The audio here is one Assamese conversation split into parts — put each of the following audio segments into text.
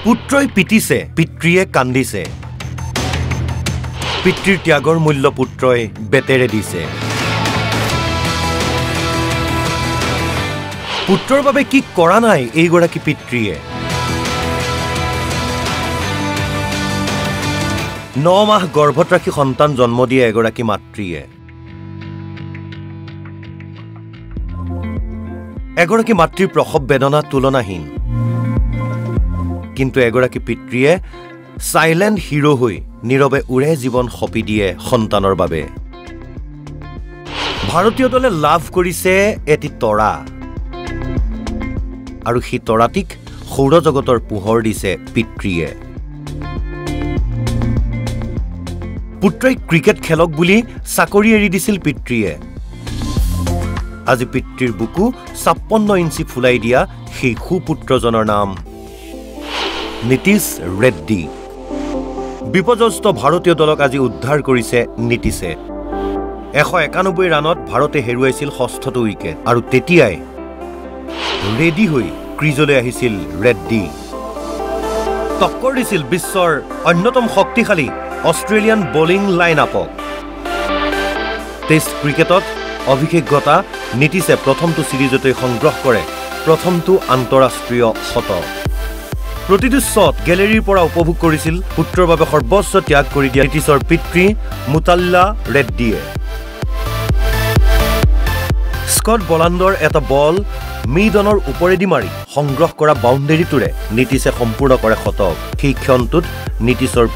পুত্ৰই পিটিছে, পিতৃয়ে কান্দিছে। পিতৃৰ ত্যাগৰ মূল্য পুত্ৰই বেতেৰে দিছে। পুত্ৰৰ বাবে কি কৰা নাই এইগৰাকী পিতৃয়ে? 9 মাহ গৰ্ভত ৰাখি সন্তান জন্ম দিয়ে এগৰাকী মাতৃয়ে। এগৰাকী মাতৃৰ প্ৰসৱ বেদনা তুলনাহীন। কিন্তু এগৰাকী পিতৃয়ে সাইলেণ্ট হিৰো হৈ নীৰৱে উৰে জীৱন সপি দিয়ে সন্তানৰ বাবে। ভাৰতীয় দলে লাভ কৰিছে এটি তৰা, আৰু সেই তৰাটিক সৌৰজগতৰ পোহৰ দিছে পিতৃয়ে। পুত্ৰই ক্ৰিকেট খেলক বুলি চাকৰি এৰি দিছিল পিতৃয়ে। আজি পিতৃৰ বুকু 56 ইঞ্চি ফুলাই দিয়া সেই সুপুত্ৰজনৰ নাম নীতিশ ৰেড্ডী। বিপৰ্যস্ত ভাৰতীয় দলক আজি উদ্ধাৰ কৰিছে নীতিশে। 191 ৰানত ভাৰতে হেৰুৱাইছিল 6টো উইকেট, আৰু তেতিয়াই ৰেডি হৈ ক্ৰিজলৈ আহিছিল ৰেড্ডী। টক্কৰ দিছিল বিশ্বৰ অন্যতম শক্তিশালী অষ্ট্ৰেলিয়ান বলিং লাইন আপক। টেষ্ট ক্ৰিকেটত অভিষেকতা নীতিশে প্ৰথমটো ছিৰিজতে সংগ্ৰহ কৰে প্ৰথমটো আন্তঃৰাষ্ট্ৰীয় শতক। প্ৰতিটো শ্বট গেলেৰীৰ পৰা উপভোগ কৰিছিল পুত্ৰৰ বাবে সৰ্বোচ্চ ত্যাগ কৰি দিয়া নীতিশৰ পিতৃ মুতাল্লা ৰেড্ডীয়ে। স্কট বলাণ্ডৰ এটা বল মিডনৰ ওপৰেদি মাৰি সংগ্ৰহ কৰা বাউণ্ডেৰীটোৰে নীতিশে সম্পূৰ্ণ কৰে শতক। সেই ক্ষণটোত নীতিশৰ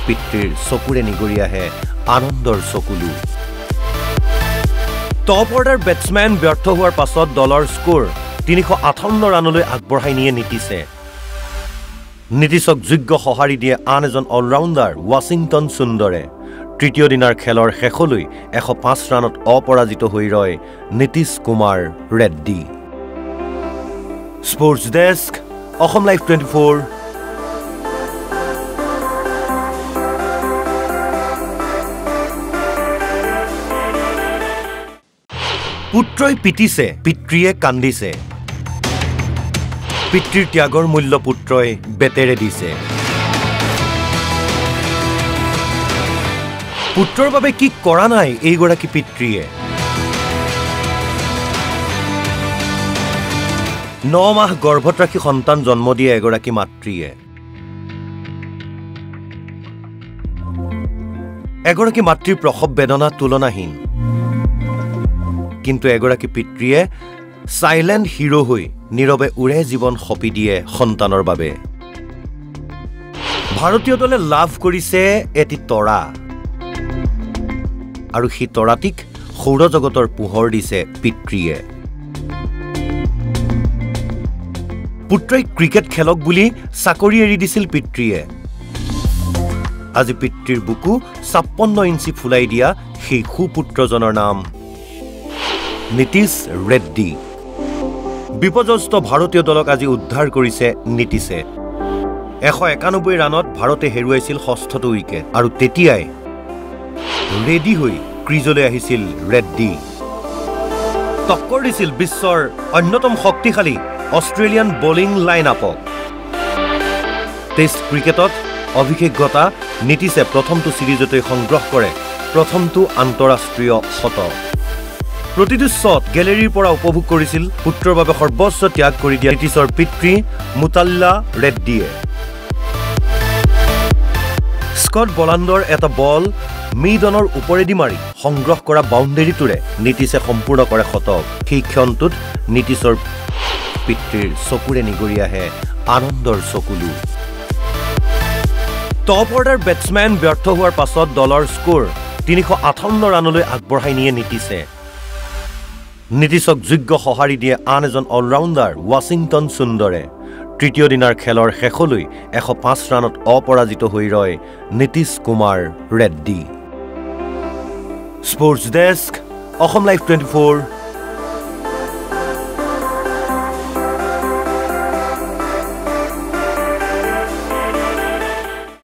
পিতৃৰ চকুৰে নিগৰি আহে আনন্দৰ চকুলো। টপ অৰ্ডাৰ বেটছমেন ব্যৰ্থ হোৱাৰ পাছত দলৰ স্ক'ৰ 358 ৰানলৈ আগবঢ়াই নিয়ে নীতিশে। নীতিশক যোগ্য সঁহাৰি দিয়ে আন এজন অলৰাউণ্ডাৰ ৱাশ্বিংটন সুন্দৰে। তৃতীয় দিনাৰ খেলৰ শেষলৈ 105 ৰানত অপৰাজিত হৈ ৰয় Nitish Kumar Reddy. Sports desk, Asom live 24। পুত্ৰই পিটিছে, পিতৃয়ে কান্দিছে। পিতৃৰ ত্যাগৰ মূল্য পুত্ৰই বেতেৰে দিছে। পুত্ৰৰ বাবে কি কৰা নাই এইগৰাকী পিতৃয়ে? 9 মাহ গৰ্ভত ৰাখি সন্তান জন্ম দিয়ে এগৰাকী মাতৃয়ে। এগৰাকী মাতৃৰ প্ৰসৱ বেদনা তুলনাহীন। কিন্তু এগৰাকী পিতৃয়ে সাইলেণ্ট হিৰো হৈ নীৰৱে উৰে জীৱন সপি দিয়ে সন্তানৰ বাবে। ভাৰতীয় দলে লাভ কৰিছে এটি তৰা, আৰু সেই তৰাটিক সৌৰজগতৰ পোহৰ দিছে পিতৃয়ে। পুত্ৰই ক্ৰিকেট খেলক বুলি চাকৰি এৰি দিছিল পিতৃয়ে। আজি পিতৃৰ বুকু 56 ইঞ্চি ফুলাই দিয়া সেই সুপুত্ৰজনৰ নাম নীতিশ ৰেড্ডী। বিপৰ্যস্ত ভাৰতীয় দলক আজি উদ্ধাৰ কৰিছে নীতিশে। 191 ৰানত ভাৰতে হেৰুৱাইছিল 6টো উইকেট, আৰু তেতিয়াই ৰেডি হৈ ক্ৰিজলৈ আহিছিল ৰেড্ডী। টক্কৰ দিছিল বিশ্বৰ অন্যতম শক্তিশালী অষ্ট্ৰেলিয়ান বলিং লাইন আপক। টেষ্ট ক্ৰিকেটত অভিষেকতা নীতিশে প্ৰথমটো ছিৰিজতে সংগ্ৰহ কৰে প্ৰথমটো আন্তঃৰাষ্ট্ৰীয় শতক। প্ৰতিটো শ্বট গেলেৰীৰ পৰা উপভোগ কৰিছিল পুত্ৰৰ বাবে সৰ্বোচ্চ ত্যাগ কৰি দিয়া নীতিশৰ পিতৃ মুতাল্লা ৰেড্ডীয়ে। স্কট বলাণ্ডৰ এটা বল মিডনৰ ওপৰেদি মাৰি সংগ্ৰহ কৰা বাউণ্ডেৰীটোৰে নীতিশে সম্পূৰ্ণ কৰে শতক। সেই ক্ষণটোত নীতিশৰ পিতৃৰ চকুৰে নিগৰি আহে আনন্দৰ চকুলো। টপ অৰ্ডাৰ বেটছমেন ব্যৰ্থ হোৱাৰ পাছত দলৰ স্ক'ৰ 358 ৰানলৈ আগবঢ়াই নিয়ে নীতিশে। নীতিশক যোগ্য সঁহাৰি দিয়ে আন এজন অলৰাউণ্ডাৰ ৱাশ্বিংটন সুন্দৰে। তৃতীয় দিনাৰ খেলৰ শেষলৈ 105 ৰানত অপৰাজিত হৈ ৰয় Nitish Kumar Reddy. Sports desk, Asom live 24।